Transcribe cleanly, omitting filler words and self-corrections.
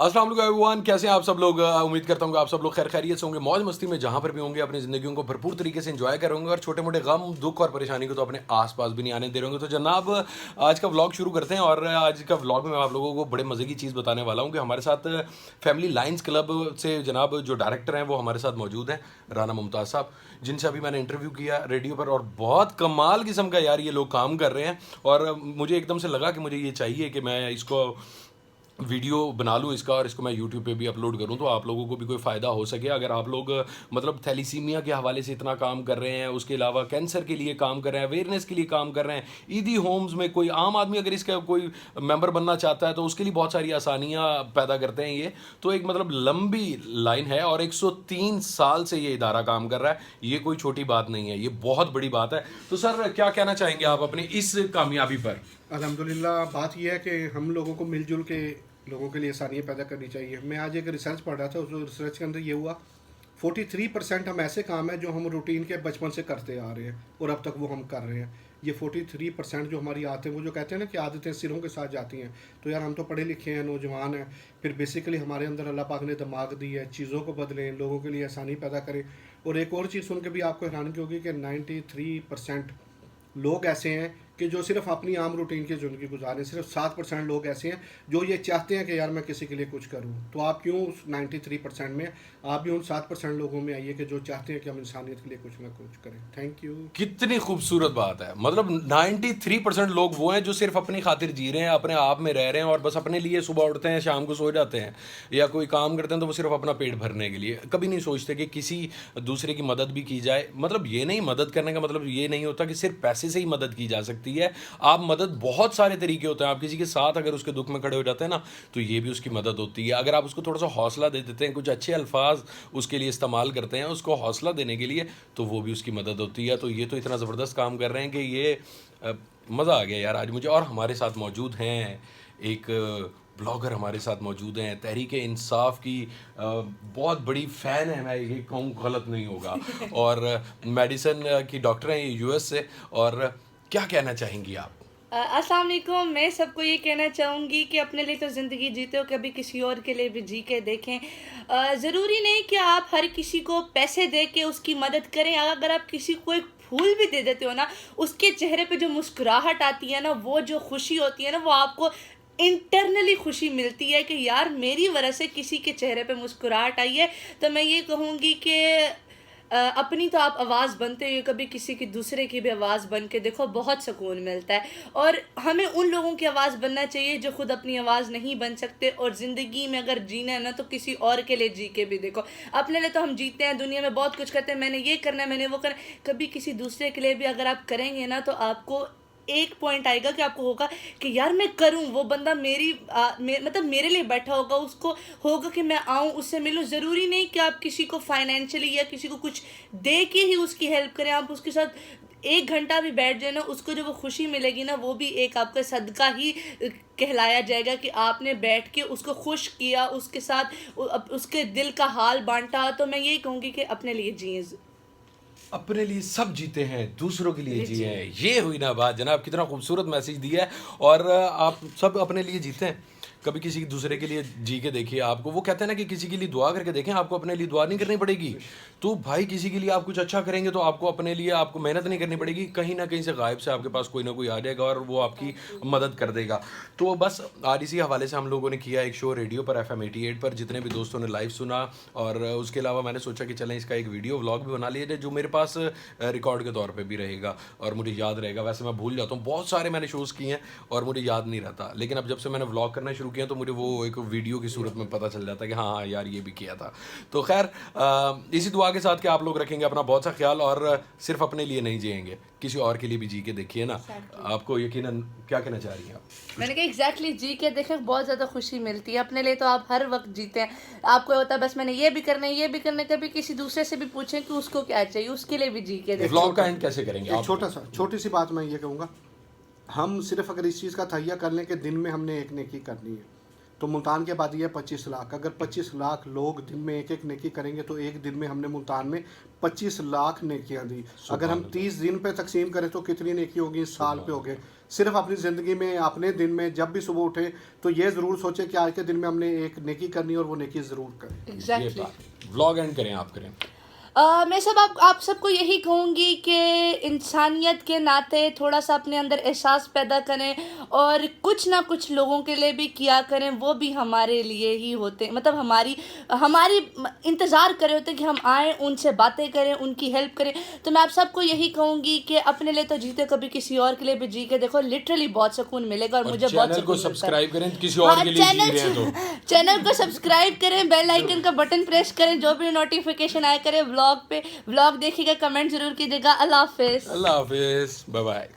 अस्सलाम वालेकुम एवरीवन, कैसे हैं आप सब लोग। उम्मीद करता हूँ कि आप सब लोग खैर खैरियत से होंगे, मौज मस्ती में जहाँ पर भी होंगे, अपनी ज़िंदगियों को भरपूर तरीके से एंजॉय करेंगे और छोटे मोटे गम दुख और परेशानी को तो अपने आसपास भी नहीं आने दे रहे होंगे। तो जनाब आज का व्लॉग शुरू करते हैं और आज का व्लॉग में मैं आप लोगों को बड़े मज़े की चीज़ बताने वाला हूँ कि हमारे साथ फैमिली लाइन्स क्लब से जनाब जो डायरेक्टर हैं वो हमारे साथ मौजूद हैं, राना मुमताज़ साहब, जिनसे अभी मैंने इंटरव्यू किया रेडियो पर और बहुत कमाल किस्म का यार ये लोग काम कर रहे हैं। और मुझे एकदम से लगा कि मुझे ये चाहिए कि मैं इसको वीडियो बना लूँ इसका और इसको मैं यूट्यूब पे भी अपलोड करूँ तो आप लोगों को भी कोई फ़ायदा हो सके। अगर आप लोग मतलब थैलीसीमिया के हवाले से इतना काम कर रहे हैं, उसके अलावा कैंसर के लिए काम कर रहे हैं, अवेयरनेस के लिए काम कर रहे हैं, ईदी होम्स में कोई आम आदमी अगर इसका कोई मेंबर बनना चाहता है तो उसके लिए बहुत सारी आसानियाँ पैदा करते हैं ये। तो एक मतलब लंबी लाइन है और 103 साल से ये इदारा काम कर रहा है, ये कोई छोटी बात नहीं है, ये बहुत बड़ी बात है। तो सर क्या कहना चाहेंगे आप अपनी इस कामयाबी पर? अल्हम्दुलिल्लाह, बात यह है कि हम लोगों को मिलजुल के लोगों के लिए आसानियाँ पैदा करनी चाहिए। मैं आज एक रिसर्च पढ़ रहा था, उस रिसर्च के अंदर ये हुआ 43% हम ऐसे काम हैं जो हम रूटीन के बचपन से करते आ रहे हैं और अब तक वो हम कर रहे हैं। ये 43% जो हमारी आदतें, वो जो कहते हैं ना कि आदतें सिरों के साथ जाती हैं, तो यार हम तो पढ़े लिखे हैं, नौजवान हैं, फिर बेसिकली हमारे अंदर अल्लाह पाक ने दिमाग दी है, चीज़ों को बदलें, लोगों के लिए आसानी पैदा करें। और एक और चीज़ सुन के भी आपको हैरानगी होगी कि 93% लोग ऐसे हैं कि जो सिर्फ अपनी आम रूटीन की ज़िंदगी गुजारें। सिर्फ 7% लोग ऐसे हैं जो ये चाहते हैं कि यार मैं किसी के लिए कुछ करूं। तो आप क्यों उस 93% में, आप भी उन 7% लोगों में आइए कि जो चाहते हैं कि हम इंसानियत के लिए कुछ ना कुछ करें। Thank you. कितनी खूबसूरत बात है। मतलब 93% लोग वो हैं जो सिर्फ अपनी खातिर जी रहे हैं, अपने आप में रह रहे हैं और बस अपने लिए सुबह उठते हैं, शाम को सो जाते हैं या कोई काम करते हैं तो वो सिर्फ अपना पेट भरने के लिए, कभी नहीं सोचते कि किसी दूसरे की मदद भी की जाए। मतलब ये नहीं, मदद करने का मतलब ये नहीं होता कि सिर्फ पैसे से ही मदद की जा सकती है। आप मदद बहुत सारे तरीके होते हैं। आप किसी के साथ अगर उसके दुख में खड़े हो जाते हैं ना तो ये भी उसकी मदद होती है। अगर आप उसको थोड़ा सा हौसला दे देते हैं, कुछ अच्छे अल्फाज उसके लिए इस्तेमाल करते हैं उसको हौसला देने के लिए, तो वो भी उसकी मदद होती है। तो ये तो इतना ज़बरदस्त काम कर रहे हैं कि ये मज़ा आ गया यार आज मुझे। और हमारे साथ मौजूद हैं एक ब्लॉगर, हमारे साथ मौजूद हैं, तहरीक इंसाफ की बहुत बड़ी फ़ैन है, मैं ये कहूँ गलत नहीं होगा, और मेडिसिन की डॉक्टर हैं ये यूएस से। और क्या कहना चाहेंगी आप? अस्सलाम वालेकुम। मैं सबको ये कहना चाहूँगी कि अपने लिए तो ज़िंदगी जीते हो, कभी किसी और के लिए भी जी के देखें। ज़रूरी नहीं कि आप हर किसी को पैसे दे के उसकी मदद करें। अगर आप किसी को एक फूल भी दे देते हो ना, उसके चेहरे पे जो मुस्कुराहट आती है ना, वो जो खुशी होती है ना, वो आपको इंटरनली खुशी मिलती है कि यार मेरी वजह से किसी के चेहरे पे मुस्कुराहट आई है। तो मैं ये कहूँगी कि अपनी तो आप आवाज़ बनते हो, कभी किसी की दूसरे की भी आवाज़ बन के देखो, बहुत सुकून मिलता है। और हमें उन लोगों की आवाज़ बनना चाहिए जो खुद अपनी आवाज़ नहीं बन सकते। और ज़िंदगी में अगर जीना है ना तो किसी और के लिए जी के भी देखो। अपने लिए तो हम जीते हैं, दुनिया में बहुत कुछ करते हैं, मैंने ये करना है, मैंने वो करना है। कभी किसी दूसरे के लिए भी अगर आप करेंगे ना तो आपको एक पॉइंट आएगा कि आपको होगा कि यार मैं करूं। वो बंदा मतलब मेरे लिए बैठा होगा, उसको होगा कि मैं आऊं, उससे मिलूं। ज़रूरी नहीं कि आप किसी को फाइनेंशियली या किसी को कुछ दे के ही उसकी हेल्प करें। आप उसके साथ 1 घंटा भी बैठ जाए ना, उसको जो वो खुशी मिलेगी ना, वो भी एक आपका सदका ही कहलाया जाएगा कि आपने बैठ के उसको खुश किया, उसके साथ उसके दिल का हाल बांटा। तो मैं यही कहूँगी कि अपने लिए जिए, अपने लिए सब जीते हैं, दूसरों के लिए जिए जी। हैं। ये हुई ना बात जनाब, कितना खूबसूरत मैसेज दिया है। और आप सब अपने लिए जीते हैं, कभी किसी दूसरे के लिए जी के देखिए। आपको वो कहते हैं ना कि किसी के लिए दुआ करके देखें, आपको अपने लिए दुआ नहीं करनी पड़ेगी। तो भाई किसी के लिए आप कुछ अच्छा करेंगे तो आपको अपने लिए आपको मेहनत नहीं करनी पड़ेगी, कहीं ना कहीं से गायब से आपके पास कोई ना कोई आ जाएगा और वो आपकी मदद कर देगा। तो बस आज इसी हवाले से हम लोगों ने किया एक शो रेडियो पर FM 88 पर, जितने भी दोस्तों ने लाइव सुना। और उसके अलावा मैंने सोचा कि चलें इसका एक वीडियो व्लॉग भी बना लिया जाए जो मेरे पास रिकॉर्ड के तौर पे भी रहेगा और मुझे याद रहेगा। वैसे मैं भूल जाता हूँ, बहुत सारे मैंने शोज़ किए हैं और मुझे याद नहीं रहता, लेकिन अब जब से मैंने व्लॉग करना शुरू किया तो मुझे वो एक वीडियो की सूरत में पता चल जाता है कि हाँ हाँ यार ये भी किया था। तो खैर इसी दुआ के साथ कि आप लोग रखेंगे अपना बहुत सा ख्याल और सिर्फ अपने लिए नहीं जिएंगे, किसी और के लिए भी जी के देखिए ना। आपको यकीनन क्या कहना चाह रही हैं आप? मैंने कहा एग्जैक्टली, जी के देखें, बहुत ज़्यादा खुशी मिलती है। अपने लिए तो आप हर वक्त जीते हैं। आपको होता है बस मैंने ये भी करना है, ये भी करना है। कभी किसी दूसरे से भी पूछें कि उसको क्या चाहिए, उसके लिए भी जी के देखें। व्लॉग का एंड कैसे करेंगे एक आप? छोटी सी बात मैं ये कहूँगा, हम सिर्फ अगर इस चीज़ का तहैया कर लें कि दिन में हमने एक नेकी करनी है, तो मुल्तान के बाद ये 25 लाख। अगर 25 लाख लोग दिन में एक एक नेकी करेंगे तो एक दिन में हमने मुल्तान में 25 लाख नेकियां दी। अगर हम 30 दिन पे तकसीम करें तो कितनी नेकी होगी, साल पे हो गए। सिर्फ अपनी ज़िंदगी में अपने दिन में जब भी सुबह उठे तो ये ज़रूर सोचे कि आज के दिन में हमने एक नेकी करनी है और वो नेकी ज़रूर करें। एग्जैक्टली। व्लॉग एंड करें, आप करें। मैं आप सबको यही कहूँगी कि इंसानियत के नाते थोड़ा सा अपने अंदर एहसास पैदा करें और कुछ ना कुछ लोगों के लिए भी किया करें। वो भी हमारे लिए ही होते हैं, मतलब हमारी इंतज़ार करे होते हैं कि हम आएँ, उनसे बातें करें, उनकी हेल्प करें। तो मैं आप सबको यही कहूँगी कि अपने लिए तो जीते, कभी किसी और के लिए भी जी के देखो, लिटरली बहुत सुकून मिलेगा। और मुझे बहुत चैनल को सुकून मिलता है। सब्सक्राइब करें, किसी और के लिए जी रहे हैं तो चैनल को सब्सक्राइब करें, बेल आइकन का बटन प्रेस करें, जो भी नोटिफिकेशन आया करें। व्लॉग देखिएगा, कमेंट जरूर कीजिएगा। अल्लाह हाफिज़। अल्लाह हाफिज़, बाय बाय।